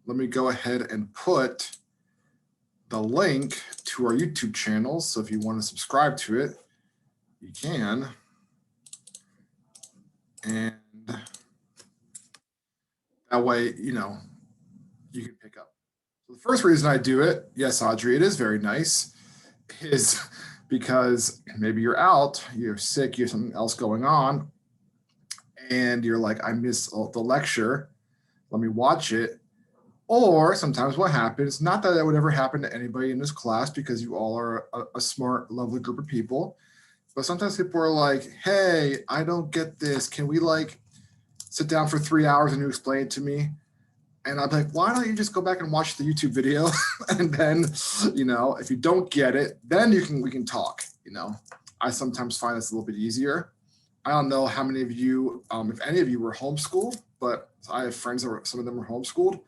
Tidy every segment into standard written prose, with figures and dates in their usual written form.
let me go ahead and put the link to our YouTube channel. So if you want to subscribe to it, you can. And that way, you know, you can pick up. So the first reason I do it, yes, Audrey, it is very nice, is because maybe you're out, you're sick, you have something else going on, and you're like, I missed the lecture, let me watch it. Or sometimes what happens, not that that would ever happen to anybody in this class because you all are a smart, lovely group of people, but sometimes people are like, hey, I don't get this. Can we like sit down for 3 hours and you explain it to me? And I'm like, why don't you just go back and watch the YouTube video? And then, you know, if you don't get it, then we can talk, you know. I sometimes find this a little bit easier. I don't know how many of you, if any of you were homeschooled, but I have friends that were, some of them were homeschooled.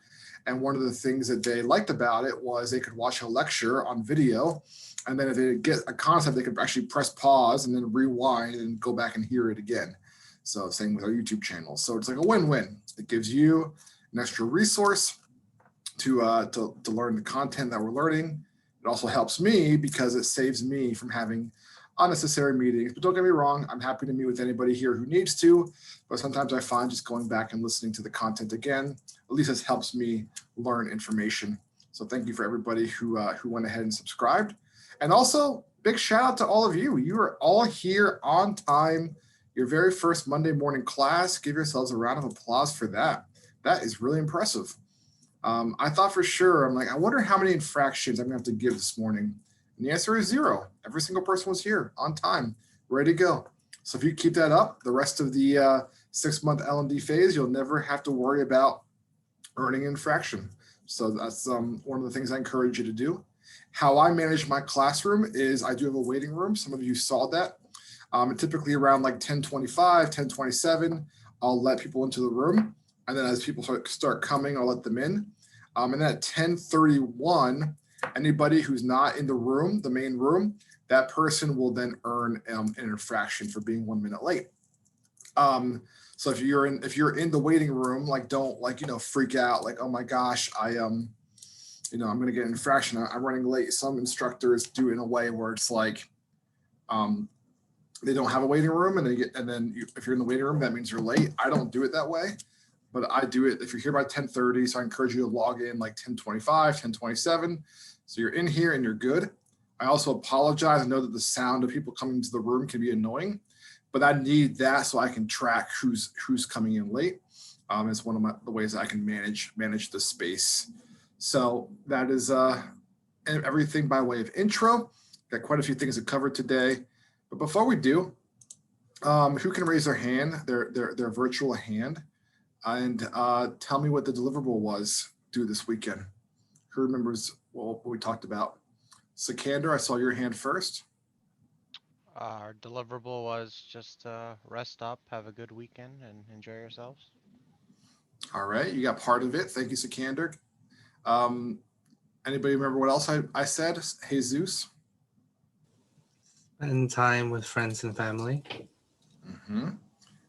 And one of the things that they liked about it was they could watch a lecture on video. And then if they get a concept, they could actually press pause and then rewind and go back and hear it again. So same with our YouTube channel. So it's like a win-win. It gives you an extra resource to learn the content that we're learning. It also helps me because it saves me from having unnecessary meetings. But don't get me wrong, I'm happy to meet with anybody here who needs to, but sometimes I find just going back and listening to the content again, at least this helps me learn information. So thank you for everybody who went ahead and subscribed. And also big shout out to all of you. You are all here on time. Your very first Monday morning class. Give yourselves a round of applause for that. That is really impressive. I thought for sure, I'm like, I wonder how many infractions I'm gonna have to give this morning. And the answer is 0. Every single person was here on time, ready to go. So if you keep that up, the rest of the 6-month L&D phase, you'll never have to worry about earning an infraction. So that's one of the things I encourage you to do. How I manage my classroom is I do have a waiting room. Some of you saw that. Typically around like 10:25, 10:27, I'll let people into the room. And then as people start coming, I'll let them in. And then at 10:31, anybody who's not in the room, the main room, that person will then earn an infraction for being 1 minute late. So if you're in the waiting room, like don't like, you know, freak out like, oh my gosh, you know, I'm going to get an infraction. I'm running late. Some instructors do it in a way where it's like, they don't have a waiting room and then if you're in the waiting room, that means you're late. I don't do it that way, but I do it if you're here by 10:30. So I encourage you to log in like 10:25, 10:27. So you're in here and you're good. I also apologize. I know that the sound of people coming into the room can be annoying, but I need that so I can track who's coming in late. It's one of the ways that I can manage the space. So that is everything by way of intro. Got quite a few things to cover today. But before we do, who can raise their hand, their virtual hand, and tell me what the deliverable was due this weekend? Who remembers what we talked about? Sikander, I saw your hand first. Our deliverable was just rest up, have a good weekend, and enjoy yourselves. All right, you got part of it. Thank you, Sikander. Um, Anybody remember what else I said? Jesus. Spend time with friends and family. Mm-hmm.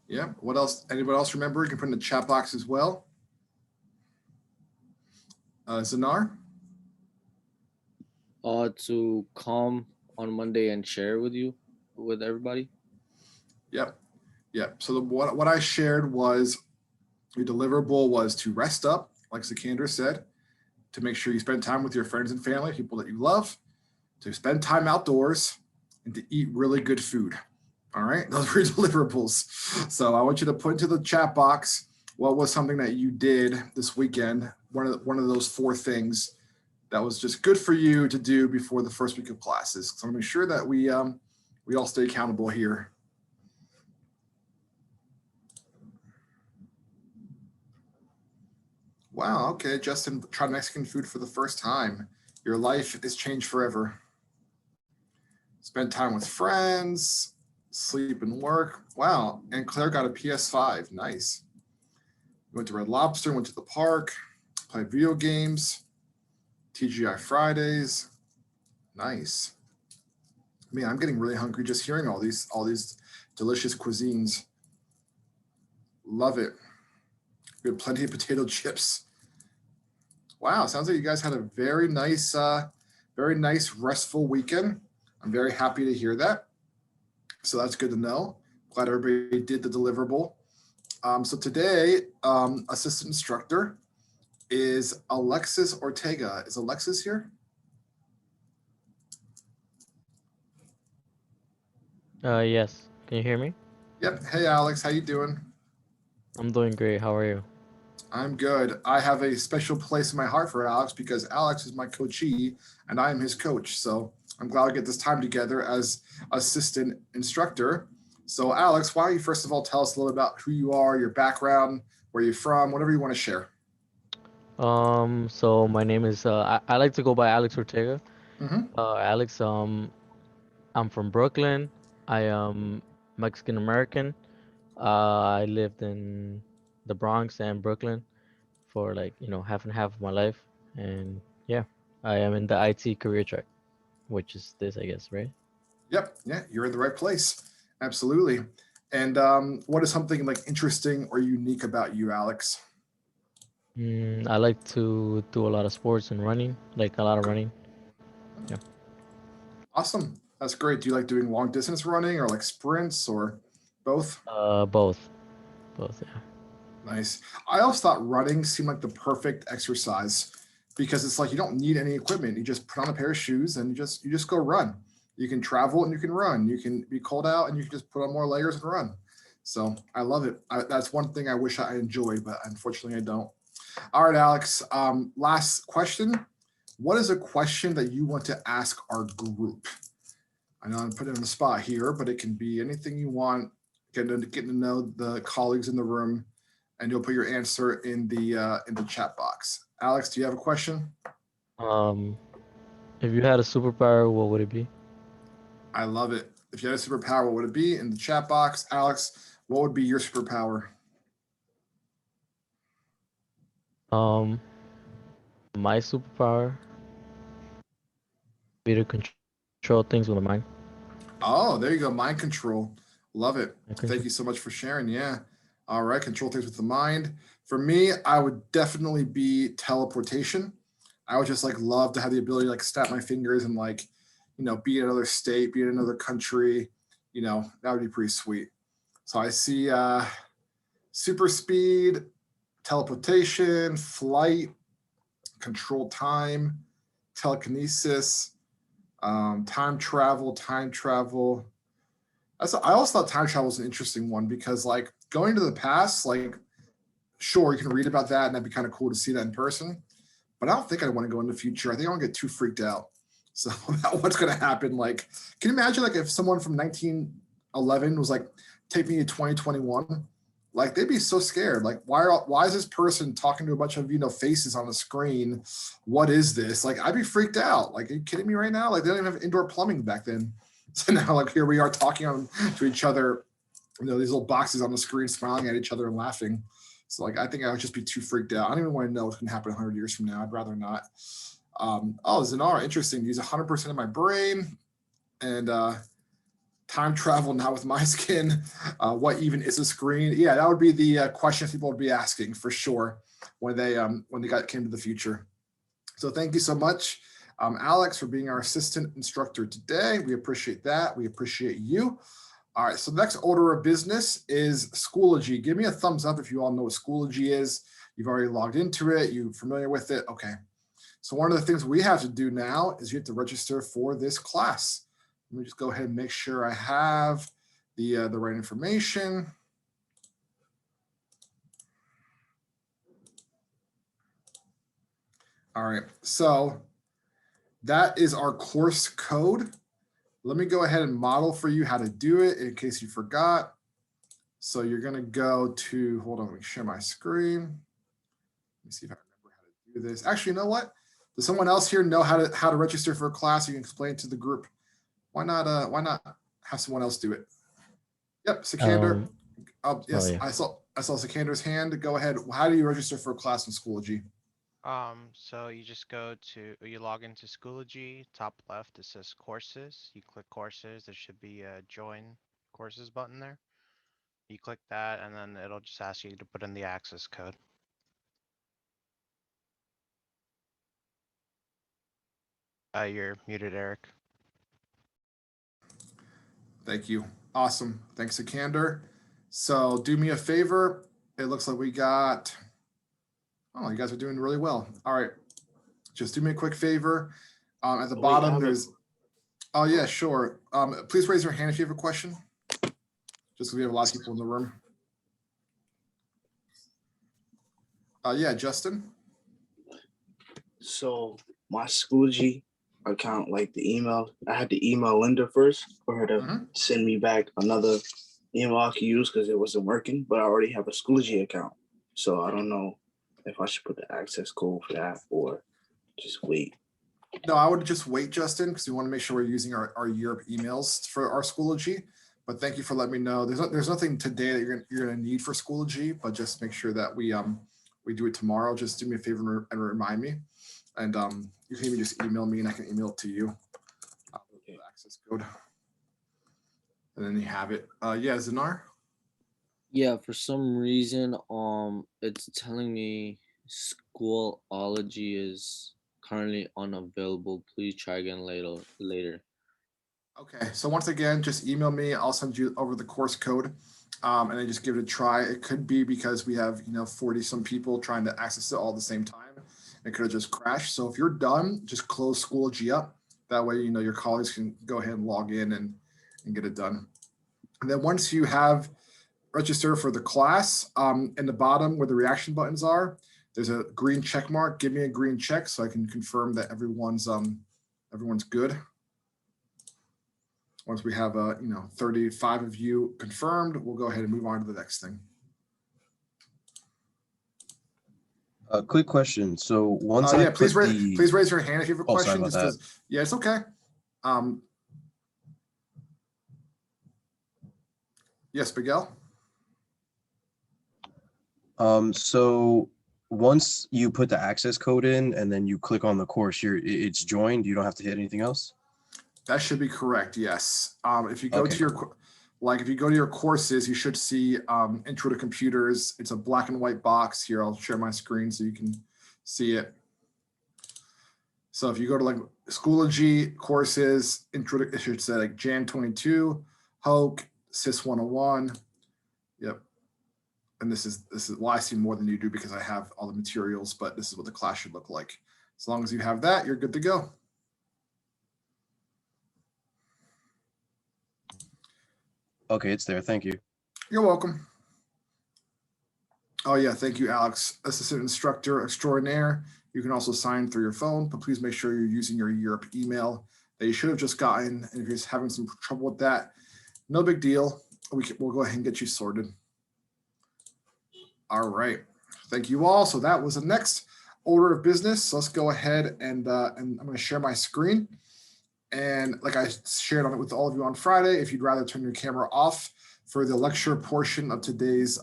Yeah. What else? Anybody else remember? You can put in the chat box as well. Zanar. To come on Monday and share with you, with everybody. Yep. Yep. So what I shared was your deliverable was to rest up, like Sikander said, to make sure you spend time with your friends and family, people that you love, to spend time outdoors, and to eat really good food. All right, those were your deliverables. So I want you to put into the chat box what was something that you did this weekend, one of those 4 things that was just good for you to do before the first week of classes. So I'm gonna make sure that we all stay accountable here. Wow, okay, Justin tried Mexican food for the first time. Your life is changed forever. Spend time with friends, sleep and work. Wow, and Claire got a PS5, nice. Went to Red Lobster, went to the park, played video games, TGI Fridays, nice. Man, I'm getting really hungry just hearing all these delicious cuisines. Love it. We had plenty of potato chips. Wow, sounds like you guys had a very nice restful weekend. I'm very happy to hear that. So that's good to know. Glad everybody did the deliverable. So today, assistant instructor is Alexis Ortega. Is Alexis here? Yes. Can you hear me? Yep. Hey, Alex, how you doing? I'm doing great. How are you? I'm good. I have a special place in my heart for Alex because Alex is my coachee and I am his coach. So I'm glad we get this time together as assistant instructor. So Alex, why don't you first of all tell us a little about who you are, your background, where you're from, whatever you want to share. So my name is I like to go by Alex Ortega. Hmm. Alex, I'm from Brooklyn. I am Mexican American. I lived in the Bronx and Brooklyn for like, half and half of my life. And yeah, I am in the IT career track, which is this, I guess, right? Yep. Yeah, you're in the right place. Absolutely. And what is something like interesting or unique about you, Alex? I like to do a lot of sports and running, like a lot of running. Yeah. Awesome. That's great. Do you like doing long distance running or like sprints or both? Both. Both, yeah. Nice. I always thought running seemed like the perfect exercise because it's like you don't need any equipment. You just put on a pair of shoes and you just go run. You can travel and you can run. You can be cold out and you can just put on more layers and run. So I love it. That's one thing I wish I enjoyed, but unfortunately I don't. All right, Alex. Last question. What is a question that you want to ask our group? I know I'm putting on the spot here, but it can be anything you want. Getting to know the colleagues in the room, and you'll put your answer in the chat box. Alex, do you have a question? Um, if you had a superpower, what would it be? I love it. If you had a superpower, what would it be? In the chat box, Alex, what would be your superpower? Um, my superpower be to control things with my mind. Oh, there you go. Mind control. Love it. I Thank control. you so much for sharing. Yeah. All right. Control things with the mind. For me, I would definitely be teleportation. I would just like love to have the ability to like snap my fingers and like, be in another state, be in another country. That would be pretty sweet. So I see super speed, teleportation, flight, control time, telekinesis, time travel, time travel. I also thought time travel was an interesting one because like going to the past, like sure you can read about that and that'd be kind of cool to see that in person, but I don't think I want to go in the future. I think I want to get too freaked out. So about what's going to happen. Like, can you imagine like if someone from 1911 was like, take me to 2021? Like they'd be so scared. Like, why is this person talking to a bunch of faces on the screen? What is this? Like, I'd be freaked out. Like, are you kidding me right now? Like, they don't even have indoor plumbing back then. So now, like, here we are talking to each other, these little boxes on the screen, smiling at each other and laughing. So, like, I think I would just be too freaked out. I don't even want to know what's going to happen 100 years from now. I'd rather not. Zanara, interesting. Use 100% of my brain and time travel, not with my skin. What even is a screen? Yeah, that would be the questions people would be asking for sure when they came to the future. So thank you so much, Alex, for being our assistant instructor today. We appreciate that. We appreciate you. All right, so the next order of business is Schoology. Give me a thumbs up if you all know what Schoology is. You've already logged into it. You're familiar with it. Okay. So one of the things we have to do now is you have to register for this class. Let me just go ahead and make sure I have the right information. All right, so that is our course code. Let me go ahead and model for you how to do it in case you forgot. So you're gonna go to, hold on, let me share my screen. Let me see if I remember how to do this. Actually, you know what? Does someone else here know how to register for a class? You can explain it to the group. Why not have someone else do it? Yep, Sikander. Yes, yeah. I saw Sikander's hand. Go ahead. How do you register for a class in Schoology? So you log into Schoology, top left, it says courses. You click courses, there should be a join courses button there. You click that and then it'll just ask you to put in the access code. You're muted, Eric. Thank you. Awesome. Thanks, Sikander. So do me a favor. It looks like we got, oh, you guys are doing really well. All right. Just do me a quick favor. At the Wait, I bottom, have a- there's, oh yeah, sure. Please raise your hand if you have a question. Just because we have a lot of people in the room. Yeah, Justin. So my Schoology account, like the email, I had to email Linda first for her to Mhm. send me back another email I could use because it wasn't working. But I already have a Schoology account, so I don't know if I should put the access code for that or just wait. No, I would just wait, Justin, because we want to make sure we're using our Europe emails for our Schoology. But thank you for letting me know. There's nothing today that you're gonna need for Schoology, but just make sure that we do it tomorrow. Just do me a favor and remind me. And you can even just email me and I can email it to you. The access code. And then you have it. Yeah, Zanar. Yeah, for some reason, it's telling me Schoology is currently unavailable. Please try again later. Okay, so once again, just email me. I'll send you over the course code, and then just give it a try. It could be because we have 40 some people trying to access it all at the same time. It could have just crashed. So if you're done, just close Schoology up. That way, your colleagues can go ahead and log in and get it done. And then once you have registered for the class, in the bottom where the reaction buttons are, there's a green check mark. Give me a green check so I can confirm that everyone's good. Once we have 35 of you confirmed, we'll go ahead and move on to the next thing. A quick question. So once I Yeah, please put please raise your hand if you have a Oh, sorry question. about Just 'cause- yeah, it's okay. Yes, Miguel. So once you put the access code in and then you click on the course, it's joined. You don't have to hit anything else. That should be correct. Yes. If you go Okay, to your if you go to your courses, you should see Intro to Computers. It's a black and white box here. I'll share my screen so you can see it. So if you go to like Schoology courses, intro to, it should say like Jan 22, Hoke, Sys 101. Yep. And this is well, I see more than you do because I have all the materials, but this is what the class should look like. As long as you have that, you're good to go. Okay, it's there. Thank you. You're welcome. Oh yeah, thank you, Alex. Assistant Instructor Extraordinaire. You can also sign through your phone, but please make sure you're using your Europe email that you should have just gotten. And if you're having some trouble with that, no big deal. We'll go ahead and get you sorted. All right, thank you all. So that was the next order of business. So let's go ahead and I'm going to share my screen. And like I shared on it with all of you on Friday, if you'd rather turn your camera off for the lecture portion of today's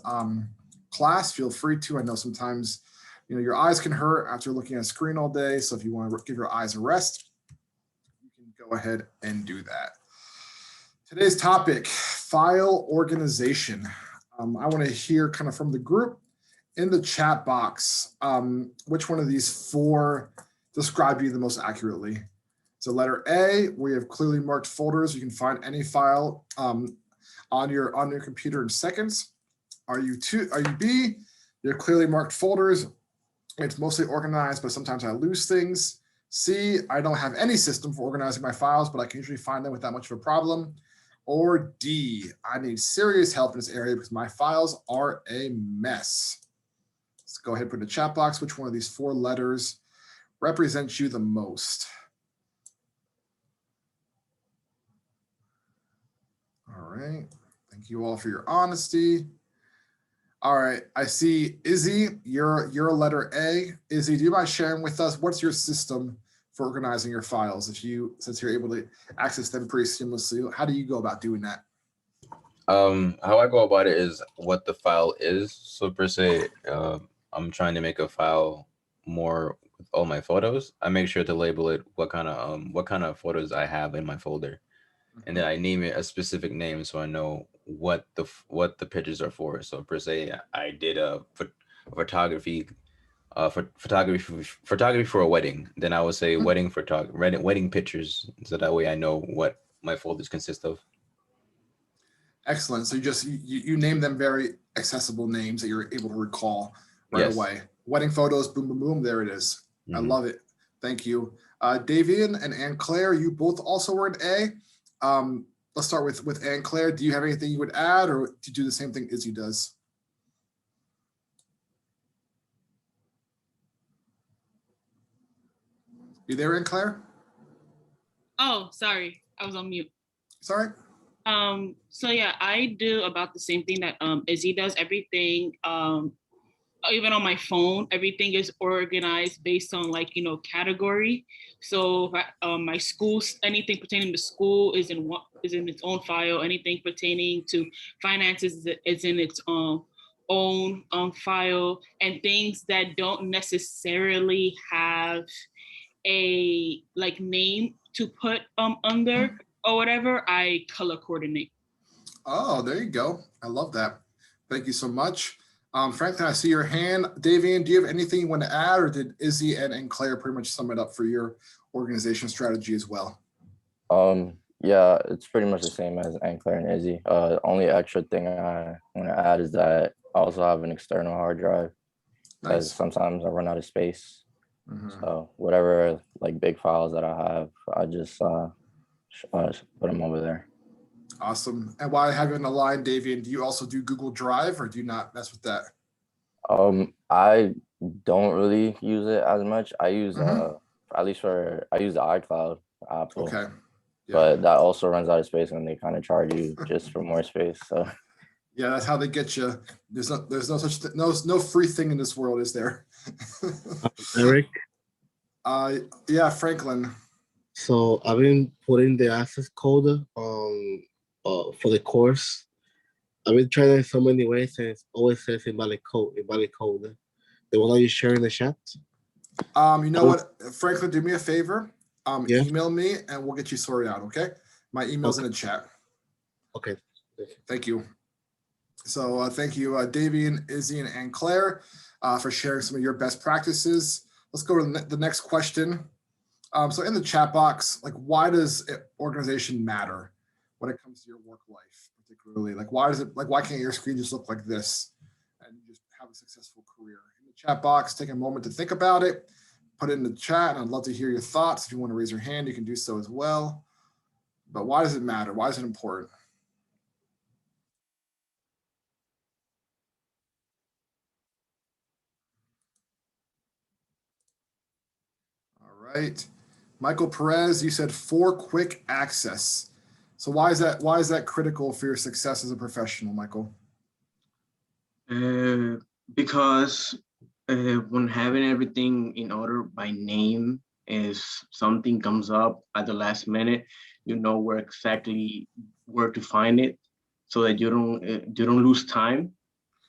class, feel free to. I know sometimes your eyes can hurt after looking at a screen all day. So if you want to give your eyes a rest, you can go ahead and do that. Today's topic, file organization. I want to hear kind of from the group in the chat box, which one of these four describe you the most accurately. So letter A, where you have clearly marked folders, you can find any file on your computer in seconds. Are you B, you have clearly marked folders. It's mostly organized, but sometimes I lose things. C, I don't have any system for organizing my files, but I can usually find them without much of a problem. Or D, I need serious help in this area because my files are a mess. Let's go ahead and put in the chat box which one of these four letters represents you the most. All right, thank you all for your honesty. All right, I see Izzy, you're a letter A. Izzy, do you mind sharing with us what's your system for organizing your files? Since you're able to access them pretty seamlessly, how do you go about doing that? How I go about it is what the file is. So per se, I'm trying to make a file more with all my photos. I make sure to label it what kind of photos I have in my folder, and then I name it a specific name so I know what the pictures are for. So per se, I did a photography for photography for a wedding, then I would say wedding pictures, so that way I know what my folders consist of. Excellent. So you name them very accessible names that you're able to recall right Yes. away. Wedding photos, boom, boom, boom. There it is. I Mhm. love it. Thank you. Davian and Anne Claire, you both also were an A. Let's start with Anne Claire. Do you have anything you would add, or do you do the same thing Izzy does? You there, Anne Claire? Oh, sorry, I was on mute. Sorry. So yeah, I do about the same thing that Izzy does. Everything, even on my phone, everything is organized based on like, you know, category. So my school, anything pertaining to school is in its own file. Anything pertaining to finances is in its own file, and things that don't necessarily have a like name to put under or whatever, I color coordinate. Oh, there you go. I love that. Thank you so much. Franklin, I see your hand. Davian, do you have anything you want to add, or did Izzy and Claire pretty much sum it up for your organization strategy as well? Yeah, it's pretty much the same as Anne Claire and Izzy. Only extra thing I want to add is that I also have an external hard drive because Nice. sometimes I run out of space. Mhm. So whatever like big files that I have, I just put them over there. Awesome. And while I have you on the line, Davian, do you also do Google Drive, or do you not mess with that? I don't really use it as much. I use Mhm. at least I use the iCloud Apple. Okay. Yeah. But that also runs out of space and they kind of charge you just for more space. So Yeah, that's how they get you. There's no such no free thing in this world, is there? Eric, Yeah, Franklin. so I've been putting the access code for the course. I've been trying it so many ways, and it always says invalid code. The one that you share in the chat. You know what, Franklin, do me a favor. Yeah. Email me and we'll get you sorted out. Okay. My email's in the chat. Okay. Thank you. So thank you, Davian, Izzy, and Anne Claire for sharing some of your best practices. Let's go to the next question. So in the chat box, like, why does organization matter when it comes to your work life, particularly? Like, why can't your screen just look like this and you just have a successful career? In the chat box, take a moment to think about it, put it in the chat, and I'd love to hear your thoughts. If you want to raise your hand, you can do so as well. But why does it matter? Why is it important? All right. Michael Perez, you said 4 quick access. So why is that critical for your success as a professional, Michael? Because when having everything in order by name, if something comes up at the last minute, you know where to find it, so that you don't lose time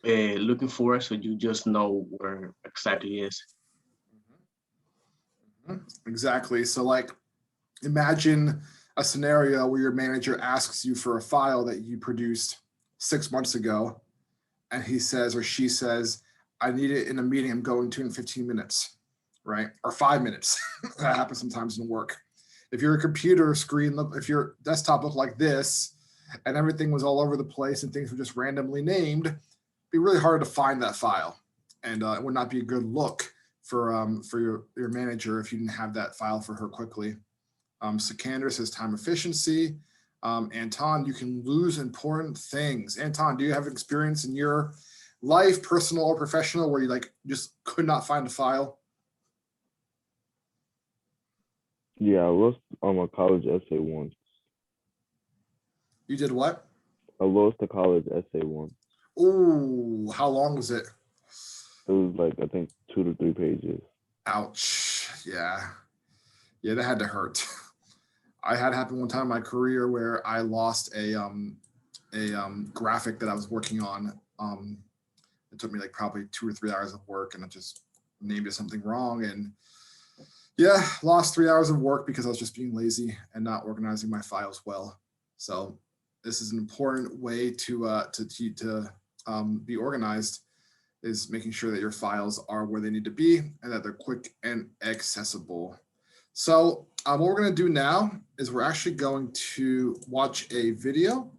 looking for it. So you just know where exactly is. Exactly. So like, imagine a scenario where your manager asks you for a file that you produced 6 months ago, and he says or she says, I need it in a meeting I'm going to in 15 minutes, right? Or 5 minutes. That happens sometimes in work. If your computer screen, if your desktop looked like this and everything was all over the place and things were just randomly named, it'd be really hard to find that file. And it would not be a good look for your manager if you didn't have that file for her quickly. Sikander says time efficiency. Anton, you can lose important things. Anton, do you have experience in your life, personal or professional, where you like just could not find a file? Yeah, I lost a college essay once. You did what? I lost a college essay once. Oh, how long was it? It was like, I think 2 to 3 pages. Ouch. Yeah, that had to hurt. I had happen one time in my career where I lost a graphic that I was working on. It took me like probably 2 or 3 hours of work, and I just named it something wrong, and yeah, lost 3 hours of work because I was just being lazy and not organizing my files well. So this is an important way to be organized, is making sure that your files are where they need to be and that they're quick and accessible. So what we're going to do now is we're actually going to watch a video.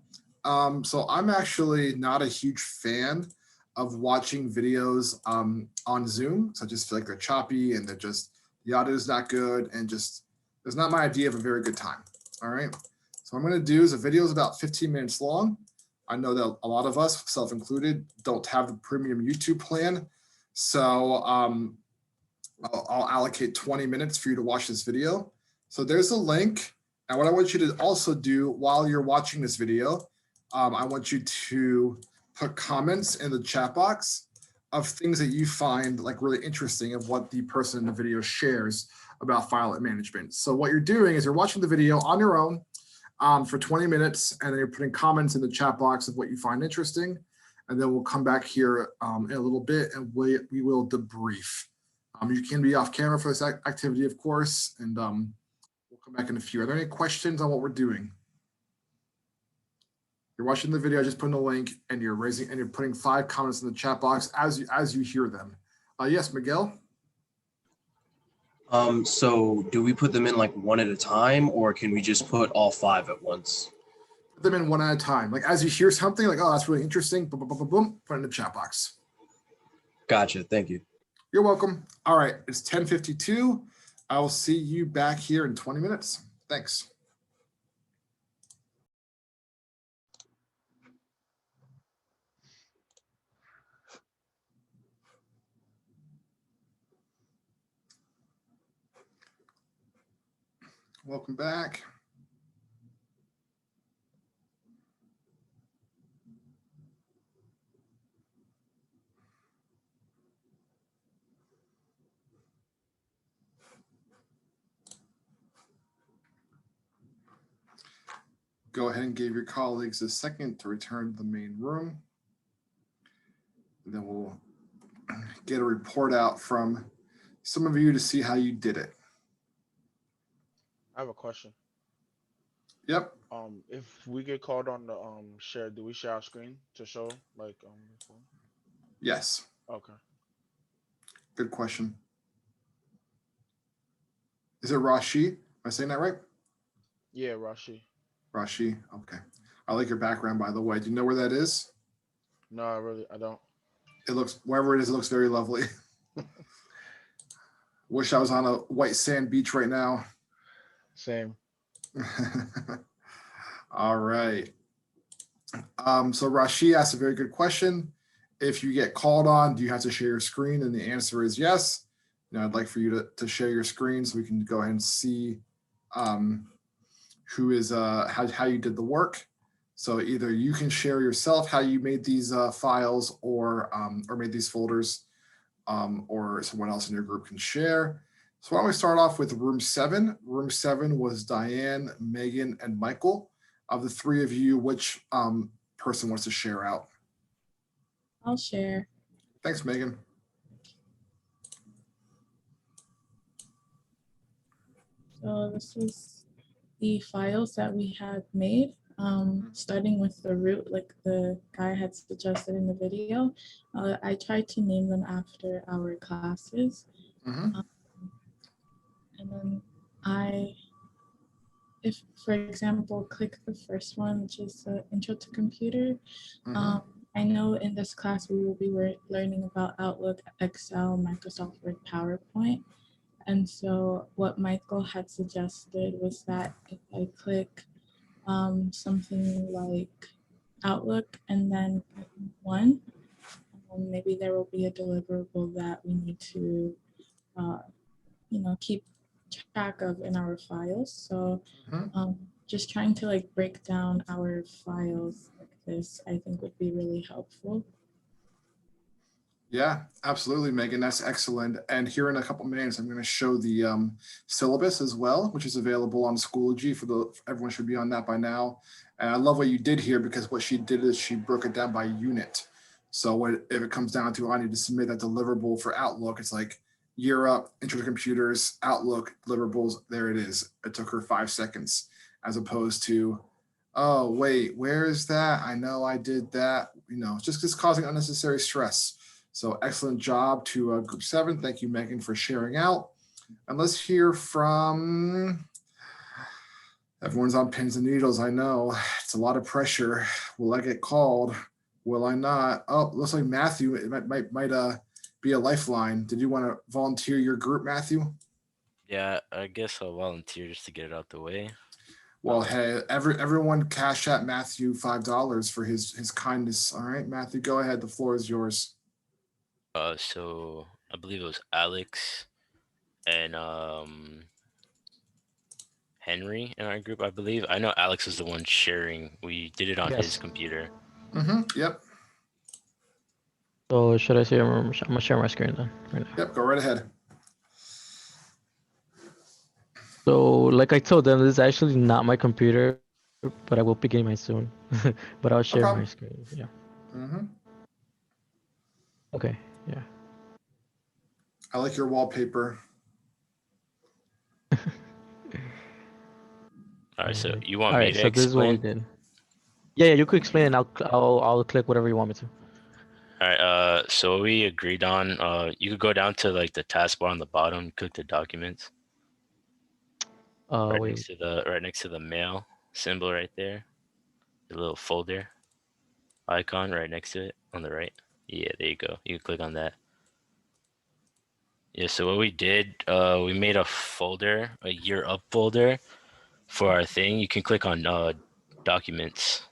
So I'm actually not a huge fan of watching videos on Zoom. So I just feel like they're choppy and they're just, the audio is not good and just, it's not my idea of a very good time. All right. So what I'm going to do is a video is about 15 minutes long. I know that a lot of us, self-included, don't have the premium YouTube plan. So I'll allocate 20 minutes for you to watch this video. So there's a link. And what I want you to also do while you're watching this video, I want you to put comments in the chat box of things that you find like really interesting of what the person in the video shares about file management. So what you're doing is you're watching the video on your own for 20 minutes, and then you're putting comments in the chat box of what you find interesting. And then we'll come back here in a little bit and we will debrief. You can be off camera for this activity, of course, and we'll come back in a few. Are there any questions on what we're doing? You're watching the video, just putting the link and you're putting 5 comments in the chat box as you hear them. Yes, Miguel? So do we put them in like one at a time, or can we just put all 5 at once? Put them in one at a time. Like as you hear something like, oh, that's really interesting, boom, boom, boom, boom, boom, put it in the chat box. Gotcha, thank you. You're welcome. All right, it's 10:52. I will see you back here in 20 minutes. Thanks. Welcome back. Go ahead and give your colleagues a second to return to the main room. And then we'll get a report out from some of you to see how you did it. I have a question. Yep. If we get called on the share, do we share our screen to show like Yes. Okay. Good question. Is it Rashi? Am I saying that right? Yeah, Rashi. Rashi. Okay. I like your background, by the way. Do you know where that is? No, I don't. It looks, wherever it is, it looks very lovely. Wish I was on a white sand beach right now. Same. All right. So Rashi asked a very good question. If you get called on, do you have to share your screen? And the answer is yes. I'd like for you to share your screen so we can go ahead and see who is how you did the work. So either you can share yourself how you made these files or made these folders, or someone else in your group can share. So why don't we start off with room 7? Room 7 was Diane, Megan, and Michael. Of the 3 of you, which person wants to share out? I'll share. Thanks, Megan. So this is the files that we had made, starting with the root, like the guy had suggested in the video. I tried to name them after our classes. And then if, for example, click the first one, which is the Intro to Computer. I know in this class we will be learning about Outlook, Excel, Microsoft Word, PowerPoint. And so what Michael had suggested was that if I click something like Outlook and then 1, maybe there will be a deliverable that we need to keep track of in our files. So just trying to like break down our files like this, I think would be really helpful. Yeah, absolutely, Megan. That's excellent. And here in a couple minutes, I'm going to show the syllabus as well, which is available on Schoology. Everyone should be on that by now. And I love what you did here, because what she did is she broke it down by unit. So if it comes down to I need to submit that deliverable for Outlook, it's like year up, Intro to Computers, Outlook, deliverables, there it is. It took her 5 seconds, as opposed to, oh, wait, where is that? I know I did that. It's just causing unnecessary stress. So excellent job to group 7. Thank you, Megan, for sharing out. And let's hear from, everyone's on pins and needles. I know it's a lot of pressure. Will I get called? Will I not? Oh, looks like Matthew, it might be a lifeline. Did you want to volunteer your group, Matthew? Yeah, I guess I'll volunteer just to get it out the way. Well, hey, everyone cash at Matthew $5 for his kindness. All right, Matthew, go ahead. The floor is yours. So I believe it was Alex and Henry in our group, I believe. I know Alex is the one sharing. We did it on his computer. Yep. So should I say I'm gonna share my screen then? Right now. Yep, go right ahead. So like I told them, this is actually not my computer, but I will be getting mine soon. But I'll share my screen. Yeah. Okay. Yeah. I like your wallpaper. All right, so you want me to so this is what we explain? did. Yeah, you could explain. And I'll click whatever you want me to. All right, so what we agreed on, you could go down to like the taskbar on the bottom, click the documents. Right next to the mail symbol right there. The little folder icon right next to it on the right. Yeah, there you go. You can click on that. Yeah, so what we did, we made a folder, a year up folder for our thing. You can click on documents.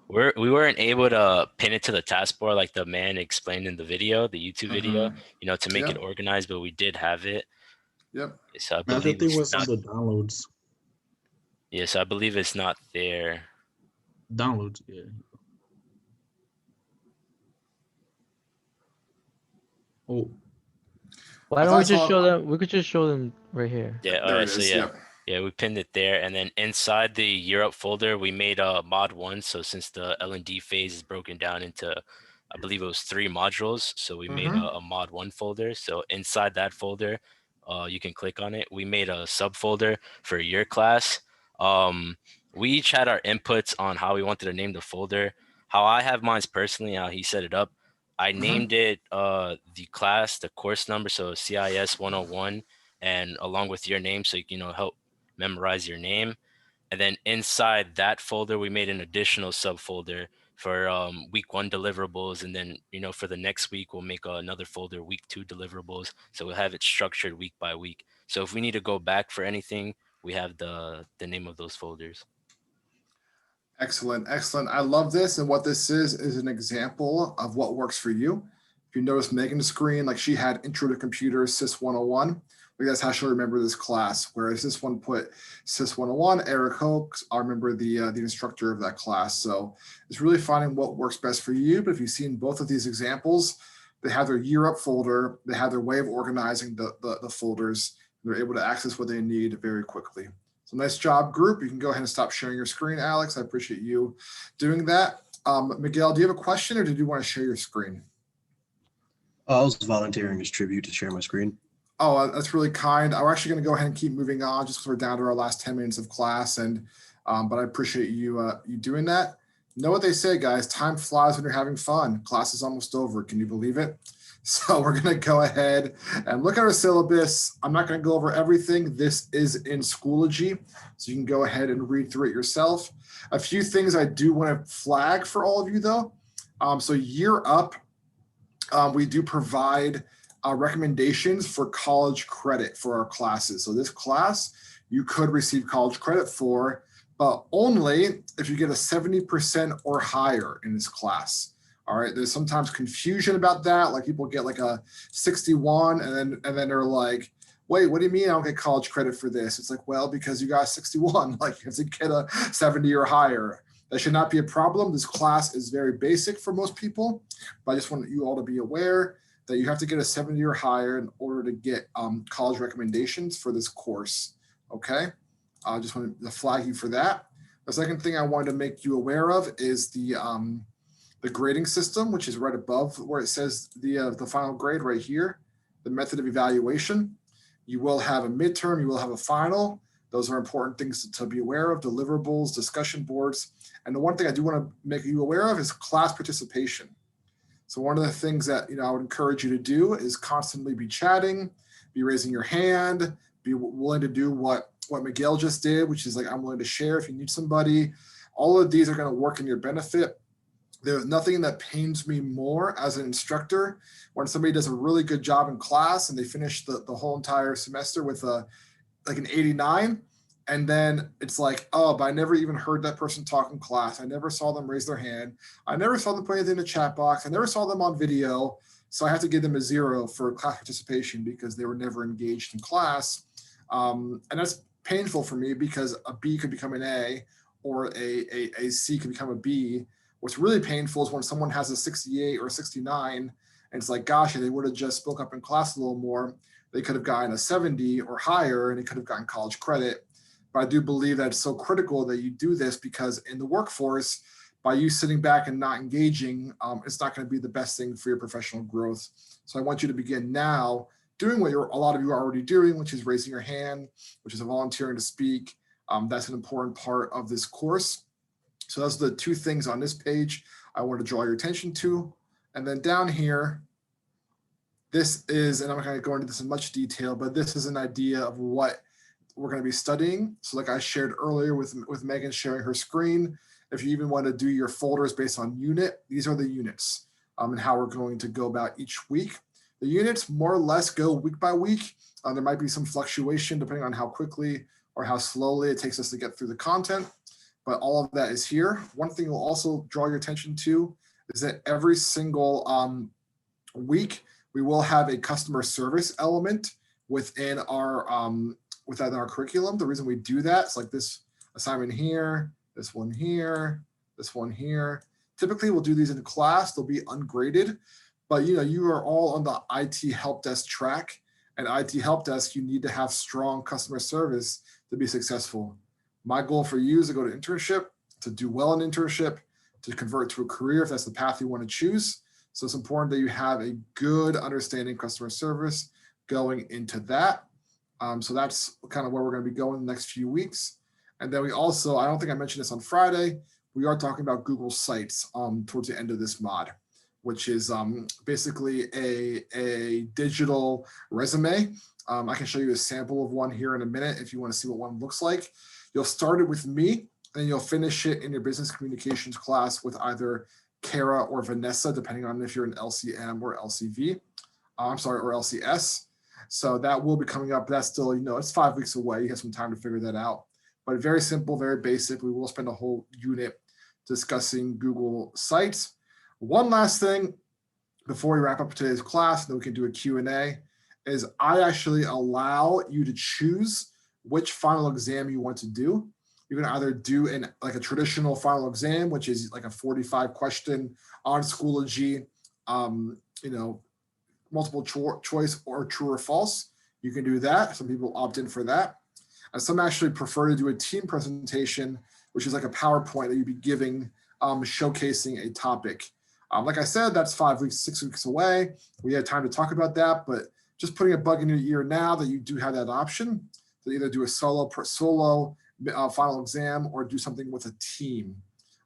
We weren't able to pin it to the taskbar like the man explained in the video, the YouTube video, to make it organized, but we did have it. Yep. So I I believe think it it's was not, on the downloads. yes, I believe it's not there. Downloads, yeah. Oh. Why don't we just show them? We could just show them right here. Yeah, all right, so yeah, we pinned it there, and then inside the year up folder, we made a mod 1. So since the L&D phase is broken down into, I believe it was 3 modules, so we made a mod 1 folder. So inside that folder, you can click on it. We made a subfolder for your class. We each had our inputs on how we wanted to name the folder. How I have mine personally, how he set it up. I named it the class, the course number, so CIS 101, and along with your name, so you can help memorize your name. And then inside that folder, we made an additional subfolder for week 1 deliverables, and then for the next week we'll make another folder, week 2 deliverables. So we'll have it structured week by week. So if we need to go back for anything, we have the name of those folders. Excellent, excellent. I love this. And what this is an example of what works for you. If you notice Megan's screen, like she had Intro to Computers, SIS 101. Like that's how she'll remember this class. Whereas this one put SIS 101, Eric Hoax, I remember the instructor of that class. So it's really finding what works best for you. But if you've seen both of these examples, they have their year up folder. They have their way of organizing the folders. They're able to access what they need very quickly. So nice job, group. You can go ahead and stop sharing your screen, Alex. I appreciate you doing that. Miguel, do you have a question or did you want to share your screen? I was volunteering as tribute to share my screen. Oh, that's really kind. I'm actually going to go ahead and keep moving on just because we're down to our last 10 minutes of class. And but I appreciate you doing that. Know what they say, guys. Time flies when you're having fun. Class is almost over. Can you believe it? So we're going to go ahead and look at our syllabus. I'm not going to go over everything. This is in Schoology, so you can go ahead and read through it yourself. A few things I do want to flag for all of you, though. So year up, we do provide recommendations for college credit for our classes. So this class, you could receive college credit for, but only if you get a 70% or higher in this class. All right, there's sometimes confusion about that. Like people get like a 61 and then they're like, wait, what do you mean I don't get college credit for this? It's like, well, because you got 61, like you have to get a 70 or higher. That should not be a problem. This class is very basic for most people, but I just want you all to be aware that you have to get a 70 or higher in order to get college recommendations for this course, okay? I just wanted to flag you for that. The second thing I wanted to make you aware of is the grading system, which is right above where it says the final grade right here, the method of evaluation. You will have a midterm, you will have a final. Those are important things to be aware of, deliverables, discussion boards. And the one thing I do want to make you aware of is class participation. So one of the things that, I would encourage you to do is constantly be chatting, be raising your hand, be willing to do what Miguel just did, which is like, I'm willing to share if you need somebody. All of these are going to work in your benefit. There's nothing that pains me more as an instructor when somebody does a really good job in class and they finish the whole entire semester with like an 89. And then it's like, oh, but I never even heard that person talk in class. I never saw them raise their hand. I never saw them put anything in the chat box. I never saw them on video. So I have to give them a 0 for class participation because they were never engaged in class. And that's painful for me because a B could become an A or a C could become a B. What's really painful is when someone has a 68 or a 69 and it's like, gosh, if they would have just spoke up in class a little more, they could have gotten a 70 or higher and they could have gotten college credit. But I do believe that it's so critical that you do this because in the workforce, by you sitting back and not engaging, it's not going to be the best thing for your professional growth. So I want you to begin now doing what a lot of you are already doing, which is raising your hand, which is volunteering to speak. That's an important part of this course. So those are the 2 things on this page I want to draw your attention to. And then down here, this is, and I'm not going to go into this in much detail, but this is an idea of what we're going to be studying. So like I shared earlier with Megan sharing her screen, if you even want to do your folders based on unit, these are the units and how we're going to go about each week. The units more or less go week by week. There might be some fluctuation depending on how quickly or how slowly it takes us to get through the content, but all of that is here. One thing we'll also draw your attention to is that every single week, we will have a customer service element within our curriculum. The reason we do that is like this assignment here, this one here, this one here. Typically, we'll do these in class. They'll be ungraded, but you are all on the IT help desk track. And IT help desk, you need to have strong customer service to be successful. My goal for you is to go to internship, to do well in internship, to convert to a career if that's the path you want to choose. So it's important that you have a good understanding of customer service going into that. So that's kind of where we're going to be going the next few weeks. And then we also, I don't think I mentioned this on Friday, we are talking about Google Sites towards the end of this mod, which is basically a digital resume. I can show you a sample of one here in a minute if you want to see what one looks like. You'll start it with me and you'll finish it in your business communications class with either Kara or Vanessa, depending on if you're an LCM or LCV, or LCS. So that will be coming up. That's still, it's 5 weeks away. You have some time to figure that out. But very simple, very basic. We will spend a whole unit discussing Google Sites. One last thing before we wrap up today's class, and then we can do a Q&A, is I actually allow you to choose which final exam you want to do. You can either do a traditional final exam, which is like a 45 question on Schoology, multiple choice or true or false. You can do that. Some people opt in for that. And some actually prefer to do a team presentation, which is like a PowerPoint that you'd be giving, showcasing a topic. Like I said, that's 5 weeks, 6 weeks away. We had time to talk about that, but just putting a bug in your ear now that you do have that option to either do a solo final exam or do something with a team.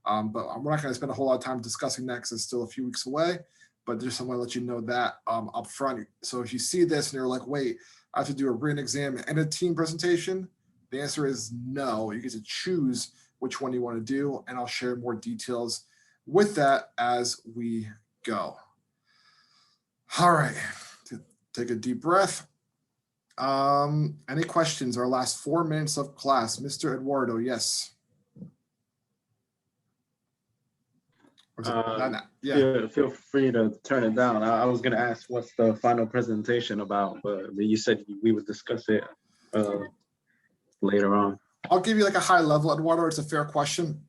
But we're not going to spend a whole lot of time discussing that because it's still a few weeks away. But just I want to let you know that up front. So if you see this and you're like, wait, I have to do a written exam and a team presentation, the answer is no. You get to choose which one you want to do, and I'll share more details with that as we go. All right, take a deep breath. Any questions? Our last 4 minutes of class. Mr. Eduardo, yes. Yeah, feel free to turn it down. I was going to ask what's the final presentation about, but you said we would discuss it later on. I'll give you like a high level, Eduardo. It's a fair question.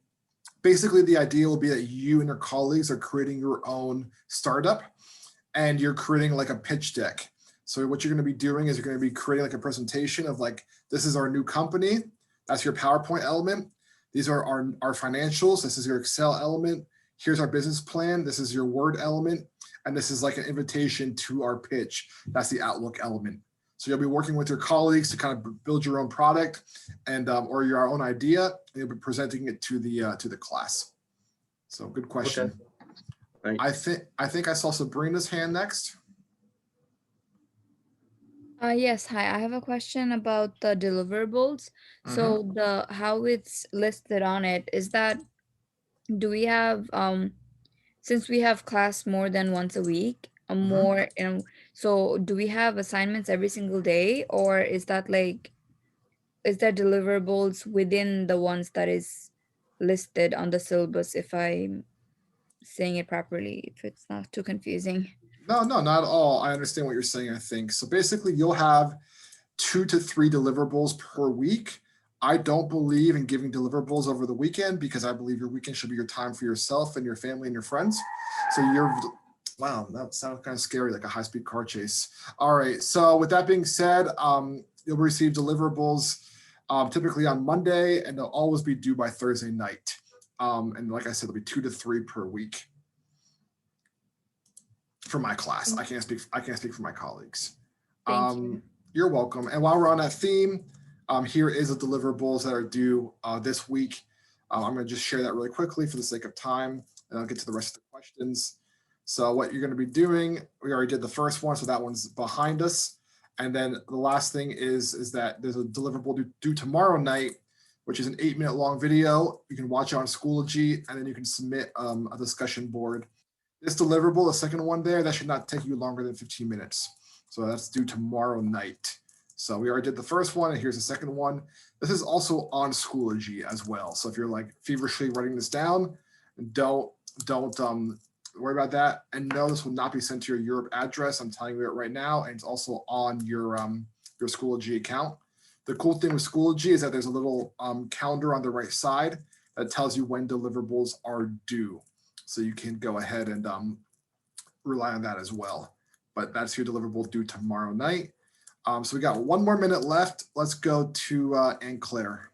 Basically, the idea will be that you and your colleagues are creating your own startup and you're creating like a pitch deck. So what you're going to be doing is you're going to be creating like a presentation of like, this is our new company. That's your PowerPoint element. These are our financials. This is your Excel element. Here's our business plan. This is your Word element. And this is like an invitation to our pitch. That's the Outlook element. So you'll be working with your colleagues to kind of build your own product and or your own idea. And you'll be presenting it to the class. So good question. I think I saw Sabrina's hand next. Yes, hi. I have a question about the deliverables. So the how it's listed on it is that, do we have since we have class more than once a week, more so do we have assignments every single day, or is that like, is there deliverables within the ones that is listed on the syllabus, if I'm saying it properly, if it's not too confusing? No, not at all. I understand what you're saying, I think. So basically you'll have 2 to 3 deliverables per week. I don't believe in giving deliverables over the weekend because I believe your weekend should be your time for yourself and your family and your friends. So wow, that sounds kind of scary, like a high-speed car chase. All right, so with that being said, you'll receive deliverables typically on Monday, and they'll always be due by Thursday night. And like I said, there'll be 2 to 3 per week for my class. I can't speak for my colleagues. Thank you. You're welcome. And while we're on that theme, here is the deliverables that are due this week. I'm going to just share that really quickly for the sake of time, and I'll get to the rest of the questions. So what you're going to be doing, we already did the first one, so that one's behind us. And then the last thing is that there's a deliverable due tomorrow night, which is an 8-minute long video. You can watch it on Schoology, and then you can submit a discussion board. This deliverable, the second one there, that should not take you longer than 15 minutes. So that's due tomorrow night. So we already did the first one, and here's the second one. This is also on Schoology as well. So if you're like feverishly writing this down, don't worry about that. And no, this will not be sent to your Europe address. I'm telling you it right now, and it's also on your Schoology account. The cool thing with Schoology is that there's a little calendar on the right side that tells you when deliverables are due. So you can go ahead and rely on that as well. But that's your deliverable due tomorrow night. So we got 1 more minute left. Let's go to Anne Claire.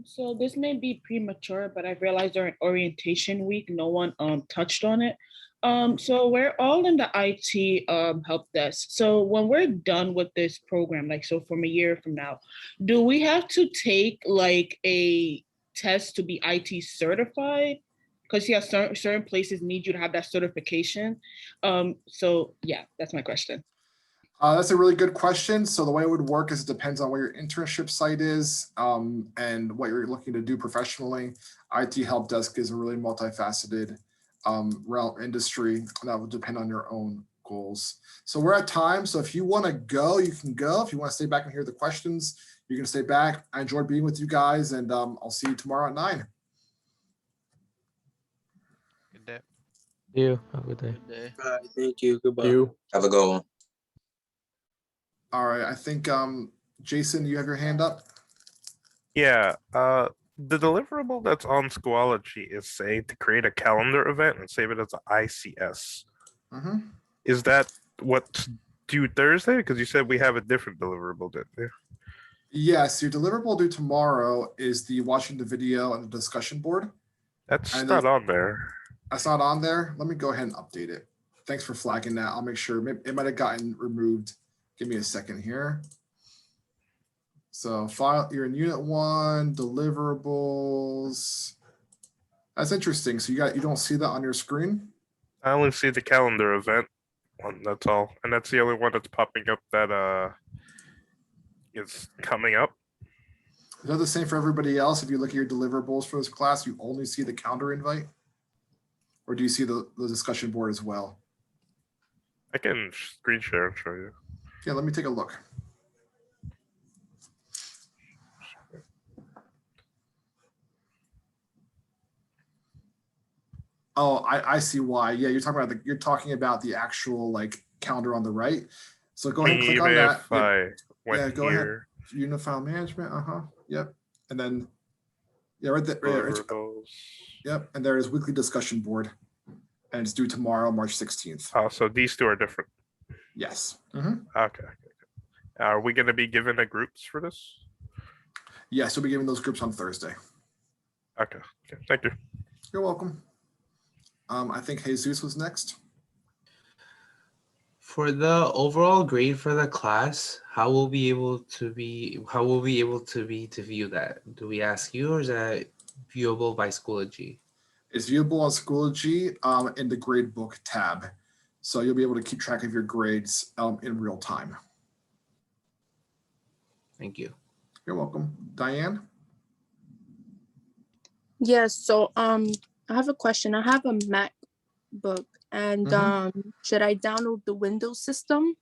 So this may be premature, but I've realized during orientation week, no one touched on it. So we're all in the IT help desk. So when we're done with this program, like so from a year from now, do we have to take like a test to be IT certified? Because yeah, certain places need you to have that certification. So yeah, that's my question. That's a really good question. So the way it would work is it depends on where your internship site is and what you're looking to do professionally. IT help desk is a really multifaceted realm industry that will depend on your own goals. So we're at time. So if you want to go, you can go. If you want to stay back and hear the questions, you can stay back. I enjoyed being with you guys, and I'll see you tomorrow at 9. Good day. You have a good day. Good day. All right, thank you. Goodbye. Have a good one. All right, I think Jason, you have your hand up. Yeah, the deliverable that's on Schoology is saying to create a calendar event and save it as an ICS. Is that what's due Thursday? Because you said we have a different deliverable, didn't you? Yes, your deliverable due tomorrow is the watching the video and the discussion board. That's not on there. That's not on there. Let me go ahead and update it. Thanks for flagging that. I'll make sure. Maybe it might have gotten removed. Give me a second here. So file, you're in unit 1, deliverables. That's interesting. So you don't see that on your screen? I only see the calendar event one, that's all. And that's the only one that's popping up that is coming up. Is that the same for everybody else? If you look at your deliverables for this class, you only see the calendar invite? Or do you see the discussion board as well? I can screen share and show you. Yeah, let me take a look. Oh, I see why. Yeah, you're talking about the actual like calendar on the right. So go ahead and click on that. Yeah, go ahead. Unifile management. Yep. And then right there. Yep. And there is weekly discussion board, and it's due tomorrow, March 16th. Oh, so these two are different. Yes. Okay. Are we going to be given the groups for this? Yes, we'll be giving those groups on Thursday. Okay. Thank you. You're welcome. I think Jesus was next. For the overall grade for the class, how will we be able to view that? Do we ask you, or is that viewable by Schoology? It's viewable on Schoology in the grade book tab. So you'll be able to keep track of your grades in real time. Thank you. You're welcome. Diane? Yes, so I have a question. I have a MacBook and should I download the Windows system?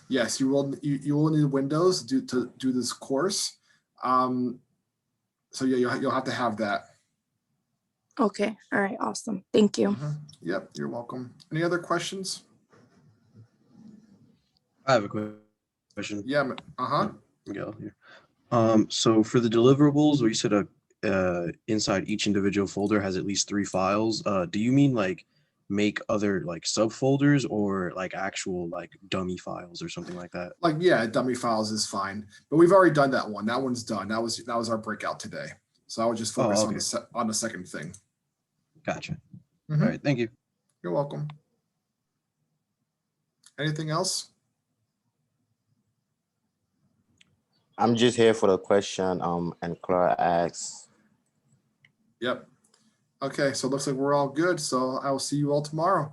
Yes, you will need Windows to do this course. So yeah, you'll have to have that. Okay, all right, awesome. Thank you. Yep, you're welcome. Any other questions? I have a quick question. Yeah, Miguel here. So for the deliverables, where you said inside each individual folder has at least 3 files, do you mean like make other like subfolders or like actual like dummy files or something like that? Like, yeah, dummy files is fine, but we've already done that one. That one's done. That was our breakout today. So I would just focus on the second thing. Gotcha. All right, thank you. You're welcome. Anything else? I'm just here for the question. And Clara asks. Yep. Okay, so it looks like we're all good. So I will see you all tomorrow.